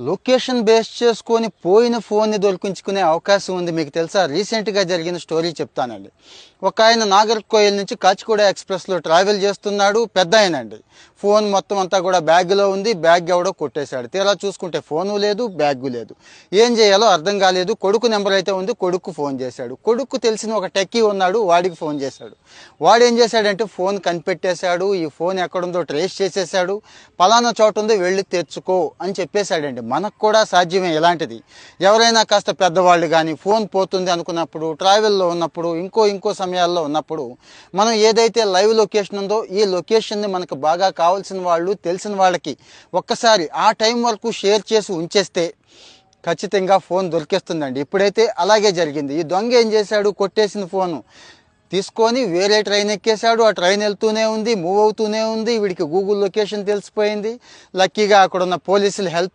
Location base చేసుకొని పోయిన ఫోన్ని దొరికించుకునే అవకాశం ఉంది. మీకు తెలుసా? రీసెంట్గా జరిగిన స్టోరీ చెప్తానండి. ఒక ఆయన నాగర్కోయిల్ నుంచి కాచిగూడ ఎక్స్ప్రెస్లో ట్రావెల్ చేస్తున్నాడు. పెద్ద ఆయనండి. ఫోన్ మొత్తం అంతా కూడా బ్యాగ్లో ఉంది. బ్యాగ్ ఎవడో కొట్టేశాడు. తీరా చూసుకుంటే ఫోను లేదు, బ్యాగు లేదు. ఏం చేయాలో అర్థం కాలేదు. కొడుకు నెంబర్ అయితే ఉంది. కొడుకు ఫోన్ చేశాడు. కొడుకు తెలిసిన ఒక టెక్కీ ఉన్నాడు, వాడికి ఫోన్ చేశాడు. వాడు ఏం చేశాడంటే ఫోన్ కనిపెట్టేశాడు. ఈ ఫోన్ ఎక్కడుందో ట్రేస్ చేసేసాడు. పలానా చోట ఉంది, వెళ్ళి తెచ్చుకో అని చెప్పేశాడండి. మనకు కూడా సాధ్యమే ఇలాంటిది. ఎవరైనా కాస్త పెద్దవాళ్ళు కానీ ఫోన్ పోతుంది అనుకున్నప్పుడు, ట్రావెల్లో ఉన్నప్పుడు, ఇంకో సమయాల్లో ఉన్నప్పుడు మనం ఏదైతే లైవ్ లొకేషన్ ఉందో ఈ లొకేషన్ని మనకు బాగా కావాల్సిన వాళ్ళు, తెలిసిన వాళ్ళకి ఒక్కసారి ఆ టైం వరకు షేర్ చేసి ఉంచేస్తే ఖచ్చితంగా ఫోన్ దొరికేస్తుందండి. ఇప్పుడైతే అలాగే జరిగింది. ఈ దొంగ ఏం చేశాడు? కొట్టేసిన ఫోను తీసుకొని వేరే ట్రైన్ ఎక్కేశాడు. ఆ ట్రైన్ వెళ్తూనే ఉంది, మూవ్ అవుతూనే ఉంది. వీడికి గూగుల్ లొకేషన్ తెలిసిపోయింది. లక్కీగా అక్కడ ఉన్న పోలీసులు హెల్ప్